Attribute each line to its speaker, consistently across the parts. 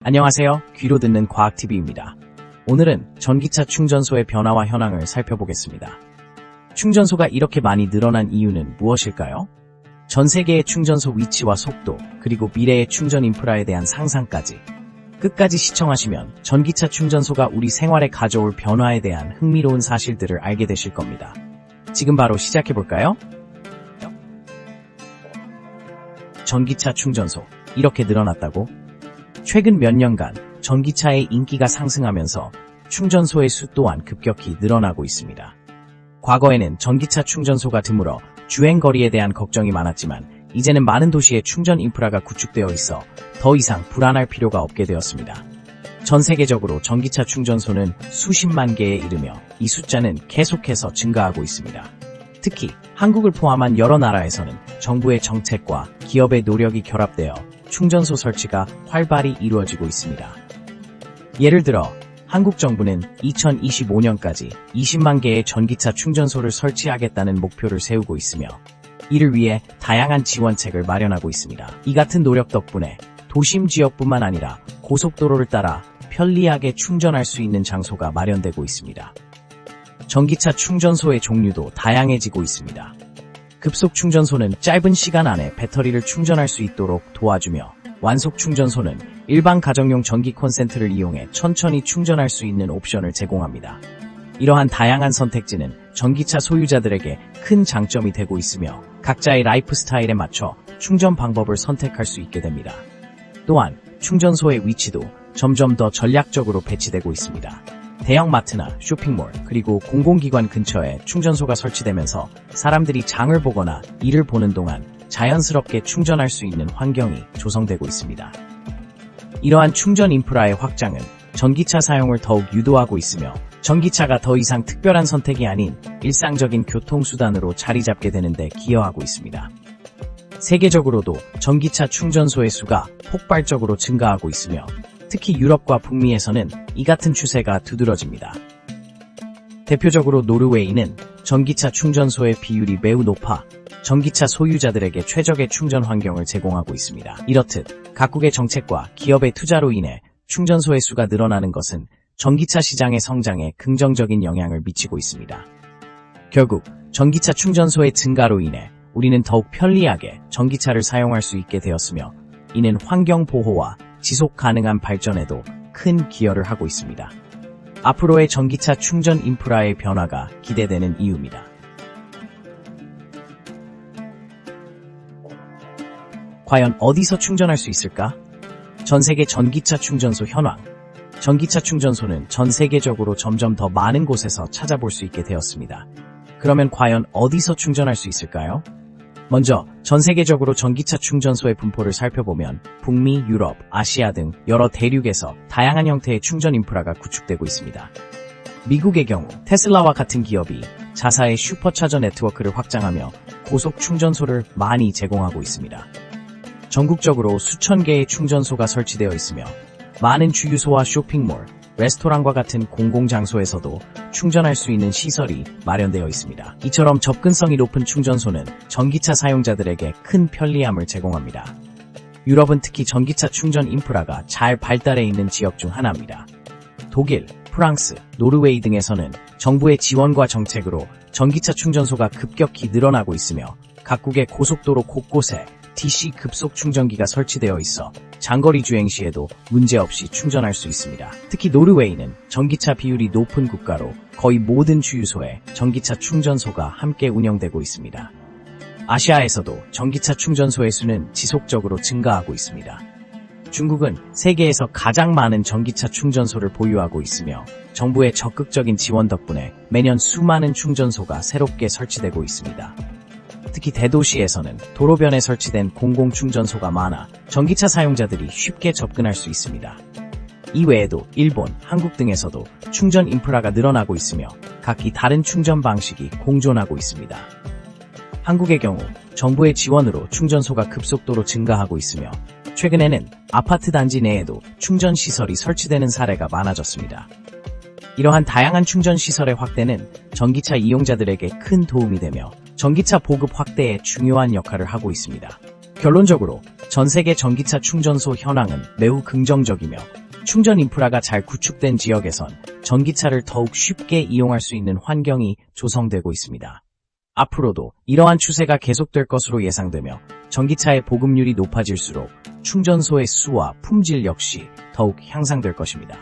Speaker 1: 안녕하세요. 귀로 듣는 과학TV입니다. 오늘은 전기차 충전소의 변화와 현황을 살펴보겠습니다. 충전소가 이렇게 많이 늘어난 이유는 무엇일까요? 전 세계의 충전소 위치와 속도, 그리고 미래의 충전 인프라에 대한 상상까지 끝까지 시청하시면 전기차 충전소가 우리 생활에 가져올 변화에 대한 흥미로운 사실들을 알게 되실 겁니다. 지금 바로 시작해볼까요? 전기차 충전소, 이렇게 늘어났다고? 최근 몇 년간 전기차의 인기가 상승하면서 충전소의 수 또한 급격히 늘어나고 있습니다. 과거에는 전기차 충전소가 드물어 주행거리에 대한 걱정이 많았지만 이제는 많은 도시에 충전 인프라가 구축되어 있어 더 이상 불안할 필요가 없게 되었습니다. 전 세계적으로 전기차 충전소는 수십만 개에 이르며 이 숫자는 계속해서 증가하고 있습니다. 특히 한국을 포함한 여러 나라에서는 정부의 정책과 기업의 노력이 결합되어 충전소 설치가 활발히 이루어지고 있습니다. 예를 들어 한국 정부는 2025년까지 20만 개의 전기차 충전소를 설치하겠다는 목표를 세우고 있으며 이를 위해 다양한 지원책을 마련하고 있습니다. 이 같은 노력 덕분에 도심 지역뿐만 아니라 고속도로를 따라 편리하게 충전할 수 있는 장소가 마련되고 있습니다. 전기차 충전소의 종류도 다양해지고 있습니다. 급속 충전소는 짧은 시간 안에 배터리를 충전할 수 있도록 도와주며 완속 충전소는 일반 가정용 전기 콘센트를 이용해 천천히 충전할 수 있는 옵션을 제공합니다. 이러한 다양한 선택지는 전기차 소유자들에게 큰 장점이 되고 있으며 각자의 라이프 스타일에 맞춰 충전 방법을 선택할 수 있게 됩니다. 또한 충전소의 위치도 점점 더 전략적으로 배치되고 있습니다. 대형마트나 쇼핑몰 그리고 공공기관 근처에 충전소가 설치되면서 사람들이 장을 보거나 일을 보는 동안 자연스럽게 충전할 수 있는 환경이 조성되고 있습니다. 이러한 충전 인프라의 확장은 전기차 사용을 더욱 유도하고 있으며 전기차가 더 이상 특별한 선택이 아닌 일상적인 교통수단으로 자리 잡게 되는 데 기여하고 있습니다. 세계적으로도 전기차 충전소의 수가 폭발적으로 증가하고 있으며 특히 유럽과 북미에서는 이 같은 추세가 두드러집니다. 대표적으로 노르웨이는 전기차 충전소의 비율이 매우 높아 전기차 소유자들에게 최적의 충전 환경을 제공하고 있습니다. 이렇듯 각국의 정책과 기업의 투자로 인해 충전소의 수가 늘어나는 것은 전기차 시장의 성장에 긍정적인 영향을 미치고 있습니다. 결국 전기차 충전소의 증가로 인해 우리는 더욱 편리하게 전기차를 사용할 수 있게 되었으며 이는 환경 보호와 지속 가능한 발전에도 큰 기여를 하고 있습니다. 앞으로의 전기차 충전 인프라의 변화가 기대되는 이유입니다. 과연 어디서 충전할 수 있을까? 전 세계 전기차 충전소 현황. 전기차 충전소는 전 세계적으로 점점 더 많은 곳에서 찾아볼 수 있게 되었습니다. 그러면 과연 어디서 충전할 수 있을까요? 먼저 전 세계적으로 전기차 충전소의 분포를 살펴보면 북미, 유럽, 아시아 등 여러 대륙에서 다양한 형태의 충전 인프라가 구축되고 있습니다. 미국의 경우 테슬라와 같은 기업이 자사의 슈퍼차저 네트워크를 확장하며 고속 충전소를 많이 제공하고 있습니다. 전국적으로 수천 개의 충전소가 설치되어 있으며 많은 주유소와 쇼핑몰, 레스토랑과 같은 공공장소에서도 충전할 수 있는 시설이 마련되어 있습니다. 이처럼 접근성이 높은 충전소는 전기차 사용자들에게 큰 편리함을 제공합니다. 유럽은 특히 전기차 충전 인프라가 잘 발달해 있는 지역 중 하나입니다. 독일, 프랑스, 노르웨이 등에서는 정부의 지원과 정책으로 전기차 충전소가 급격히 늘어나고 있으며 각국의 고속도로 곳곳에 DC 급속 충전기가 설치되어 있어 장거리 주행 시에도 문제없이 충전할 수 있습니다. 특히 노르웨이는 전기차 비율이 높은 국가로 거의 모든 주유소에 전기차 충전소가 함께 운영되고 있습니다. 아시아에서도 전기차 충전소의 수는 지속적으로 증가하고 있습니다. 중국은 세계에서 가장 많은 전기차 충전소를 보유하고 있으며 정부의 적극적인 지원 덕분에 매년 수많은 충전소가 새롭게 설치되고 있습니다. 특히 대도시에서는 도로변에 설치된 공공충전소가 많아 전기차 사용자들이 쉽게 접근할 수 있습니다. 이외에도 일본, 한국 등에서도 충전 인프라가 늘어나고 있으며 각기 다른 충전 방식이 공존하고 있습니다. 한국의 경우 정부의 지원으로 충전소가 급속도로 증가하고 있으며 최근에는 아파트 단지 내에도 충전 시설이 설치되는 사례가 많아졌습니다. 이러한 다양한 충전 시설의 확대는 전기차 이용자들에게 큰 도움이 되며 전기차 보급 확대에 중요한 역할을 하고 있습니다. 결론적으로 전 세계 전기차 충전소 현황은 매우 긍정적이며 충전 인프라가 잘 구축된 지역에선 전기차를 더욱 쉽게 이용할 수 있는 환경이 조성되고 있습니다. 앞으로도 이러한 추세가 계속될 것으로 예상되며 전기차의 보급률이 높아질수록 충전소의 수와 품질 역시 더욱 향상될 것입니다.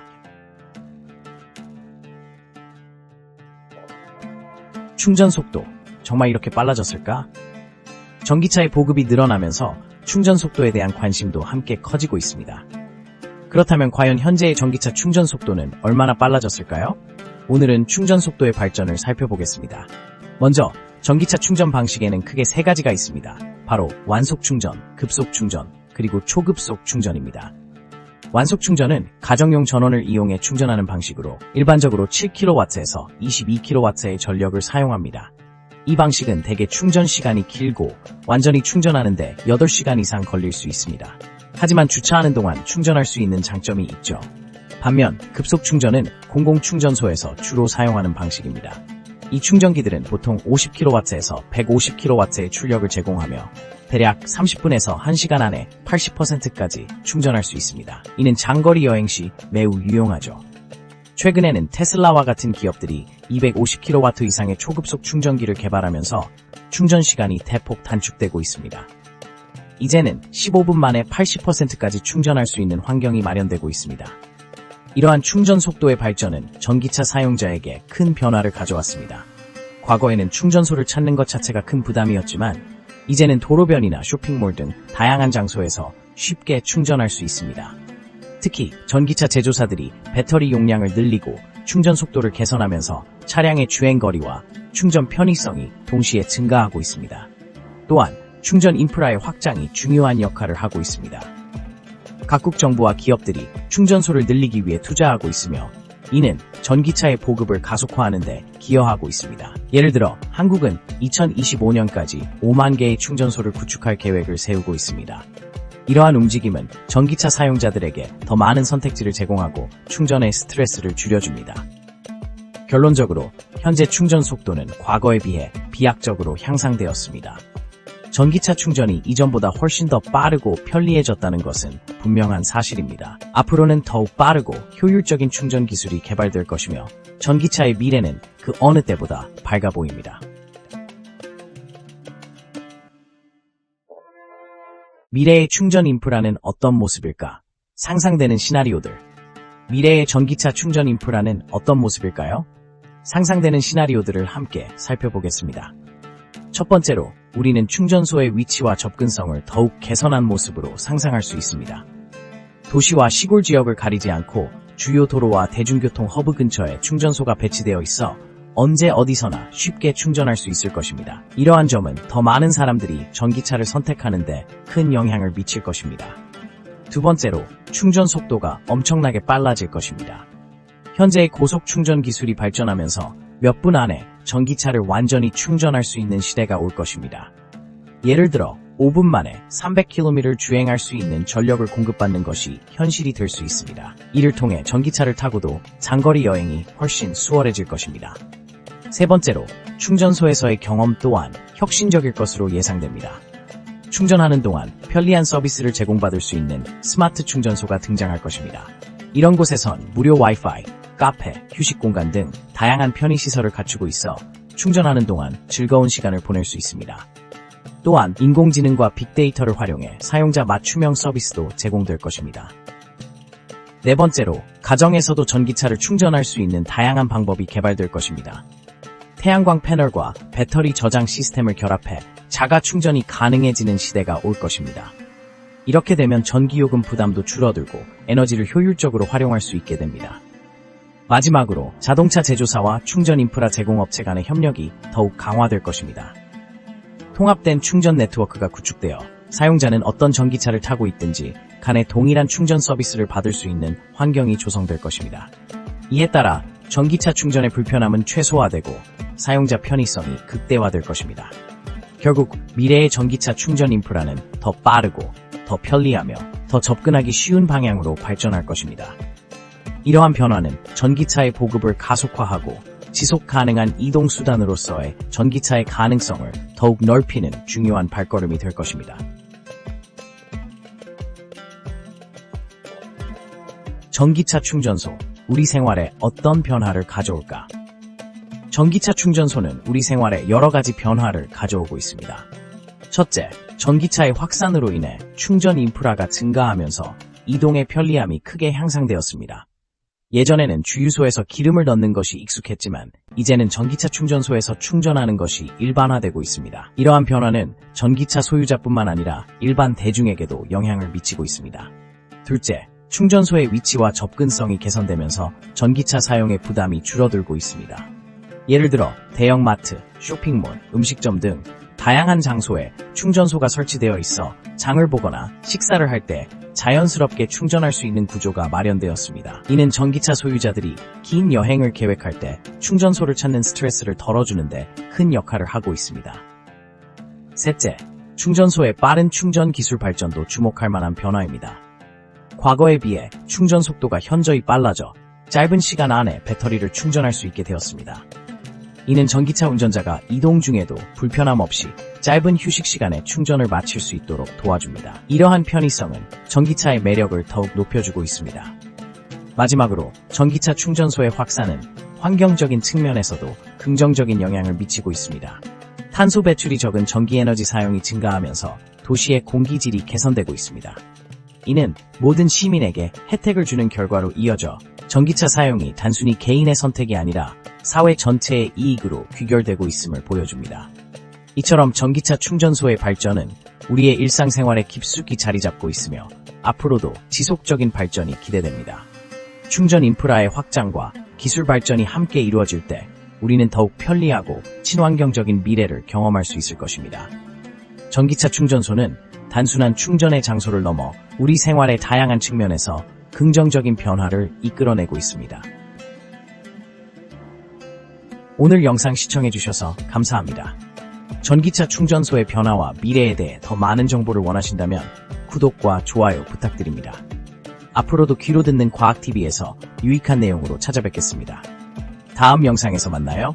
Speaker 1: 충전 속도, 정말 이렇게 빨라졌을까? 전기차의 보급이 늘어나면서 충전 속도에 대한 관심도 함께 커지고 있습니다. 그렇다면 과연 현재의 전기차 충전 속도는 얼마나 빨라졌을까요? 오늘은 충전 속도의 발전을 살펴보겠습니다. 먼저 전기차 충전 방식에는 크게 세 가지가 있습니다. 바로 완속 충전, 급속 충전, 그리고 초급속 충전입니다. 완속 충전은 가정용 전원을 이용해 충전하는 방식으로 일반적으로 7kW에서 22kW의 전력을 사용합니다. 이 방식은 대개 충전 시간이 길고 완전히 충전하는데 8시간 이상 걸릴 수 있습니다. 하지만 주차하는 동안 충전할 수 있는 장점이 있죠. 반면 급속 충전은 공공충전소에서 주로 사용하는 방식입니다. 이 충전기들은 보통 50kW에서 150kW의 출력을 제공하며 대략 30분에서 1시간 안에 80%까지 충전할 수 있습니다. 이는 장거리 여행 시 매우 유용하죠. 최근에는 테슬라와 같은 기업들이 250kW 이상의 초급속 충전기를 개발하면서 충전 시간이 대폭 단축되고 있습니다. 이제는 15분 만에 80%까지 충전할 수 있는 환경이 마련되고 있습니다. 이러한 충전 속도의 발전은 전기차 사용자에게 큰 변화를 가져왔습니다. 과거에는 충전소를 찾는 것 자체가 큰 부담이었지만 이제는 도로변이나 쇼핑몰 등 다양한 장소에서 쉽게 충전할 수 있습니다. 특히 전기차 제조사들이 배터리 용량을 늘리고 충전 속도를 개선하면서 차량의 주행거리와 충전 편의성이 동시에 증가하고 있습니다. 또한 충전 인프라의 확장이 중요한 역할을 하고 있습니다. 각국 정부와 기업들이 충전소를 늘리기 위해 투자하고 있으며 이는 전기차의 보급을 가속화하는 데 기여하고 있습니다. 예를 들어 한국은 2025년까지 5만 개의 충전소를 구축할 계획을 세우고 있습니다. 이러한 움직임은 전기차 사용자들에게 더 많은 선택지를 제공하고 충전의 스트레스를 줄여줍니다. 결론적으로 현재 충전 속도는 과거에 비해 비약적으로 향상되었습니다. 전기차 충전이 이전보다 훨씬 더 빠르고 편리해졌다는 것은 분명한 사실입니다. 앞으로는 더욱 빠르고 효율적인 충전 기술이 개발될 것이며 전기차의 미래는 그 어느 때보다 밝아 보입니다. 미래의 충전 인프라는 어떤 모습일까? 상상되는 시나리오들. 미래의 전기차 충전 인프라는 어떤 모습일까요? 상상되는 시나리오들을 함께 살펴보겠습니다. 첫 번째로 우리는 충전소의 위치와 접근성을 더욱 개선한 모습으로 상상할 수 있습니다. 도시와 시골 지역을 가리지 않고 주요 도로와 대중교통 허브 근처에 충전소가 배치되어 있어 언제 어디서나 쉽게 충전할 수 있을 것입니다. 이러한 점은 더 많은 사람들이 전기차를 선택하는 데 큰 영향을 미칠 것입니다. 두 번째로 충전 속도가 엄청나게 빨라질 것입니다. 현재의 고속 충전 기술이 발전하면서 몇 분 안에 전기차를 완전히 충전할 수 있는 시대가 올 것입니다. 예를 들어 5분 만에 300km를 주행할 수 있는 전력을 공급받는 것이 현실이 될 수 있습니다. 이를 통해 전기차를 타고도 장거리 여행이 훨씬 수월해질 것입니다. 세 번째로 충전소에서의 경험 또한 혁신적일 것으로 예상됩니다. 충전하는 동안 편리한 서비스를 제공받을 수 있는 스마트 충전소가 등장할 것입니다. 이런 곳에선 무료 와이파이, 카페, 휴식 공간 등 다양한 편의시설을 갖추고 있어 충전하는 동안 즐거운 시간을 보낼 수 있습니다. 또한 인공지능과 빅데이터를 활용해 사용자 맞춤형 서비스도 제공될 것입니다. 네 번째로 가정에서도 전기차를 충전할 수 있는 다양한 방법이 개발될 것입니다. 태양광 패널과 배터리 저장 시스템을 결합해 자가 충전이 가능해지는 시대가 올 것입니다. 이렇게 되면 전기요금 부담도 줄어들고 에너지를 효율적으로 활용할 수 있게 됩니다. 마지막으로 자동차 제조사와 충전 인프라 제공업체 간의 협력이 더욱 강화될 것입니다. 통합된 충전 네트워크가 구축되어 사용자는 어떤 전기차를 타고 있든지 간에 동일한 충전 서비스를 받을 수 있는 환경이 조성될 것입니다. 이에 따라 전기차 충전의 불편함은 최소화되고 사용자 편의성이 극대화될 것입니다. 결국 미래의 전기차 충전 인프라는 더 빠르고 더 편리하며 더 접근하기 쉬운 방향으로 발전할 것입니다. 이러한 변화는 전기차의 보급을 가속화하고 지속 가능한 이동 수단으로서의 전기차의 가능성을 더욱 넓히는 중요한 발걸음이 될 것입니다. 전기차 충전소, 우리 생활에 어떤 변화를 가져올까? 전기차 충전소는 우리 생활에 여러 가지 변화를 가져오고 있습니다. 첫째, 전기차의 확산으로 인해 충전 인프라가 증가하면서 이동의 편리함이 크게 향상되었습니다. 예전에는 주유소에서 기름을 넣는 것이 익숙했지만 이제는 전기차 충전소에서 충전하는 것이 일반화되고 있습니다. 이러한 변화는 전기차 소유자뿐만 아니라 일반 대중에게도 영향을 미치고 있습니다. 둘째, 충전소의 위치와 접근성이 개선되면서 전기차 사용의 부담이 줄어들고 있습니다. 예를 들어 대형마트, 쇼핑몰, 음식점 등 다양한 장소에 충전소가 설치되어 있어 장을 보거나 식사를 할 때 자연스럽게 충전할 수 있는 구조가 마련되었습니다. 이는 전기차 소유자들이 긴 여행을 계획할 때 충전소를 찾는 스트레스를 덜어주는데 큰 역할을 하고 있습니다. 셋째, 충전소의 빠른 충전 기술 발전도 주목할 만한 변화입니다. 과거에 비해 충전 속도가 현저히 빨라져 짧은 시간 안에 배터리를 충전할 수 있게 되었습니다. 이는 전기차 운전자가 이동 중에도 불편함 없이 짧은 휴식 시간에 충전을 마칠 수 있도록 도와줍니다. 이러한 편의성은 전기차의 매력을 더욱 높여주고 있습니다. 마지막으로 전기차 충전소의 확산은 환경적인 측면에서도 긍정적인 영향을 미치고 있습니다. 탄소 배출이 적은 전기 에너지 사용이 증가하면서 도시의 공기질이 개선되고 있습니다. 이는 모든 시민에게 혜택을 주는 결과로 이어져 전기차 사용이 단순히 개인의 선택이 아니라 사회 전체의 이익으로 귀결되고 있음을 보여줍니다. 이처럼 전기차 충전소의 발전은 우리의 일상생활에 깊숙이 자리 잡고 있으며 앞으로도 지속적인 발전이 기대됩니다. 충전 인프라의 확장과 기술 발전이 함께 이루어질 때 우리는 더욱 편리하고 친환경적인 미래를 경험할 수 있을 것입니다. 전기차 충전소는 단순한 충전의 장소를 넘어 우리 생활의 다양한 측면에서 긍정적인 변화를 이끌어내고 있습니다. 오늘 영상 시청해주셔서 감사합니다. 전기차 충전소의 변화와 미래에 대해 더 많은 정보를 원하신다면 구독과 좋아요 부탁드립니다. 앞으로도 귀로 듣는 과학TV에서 유익한 내용으로 찾아뵙겠습니다. 다음 영상에서 만나요.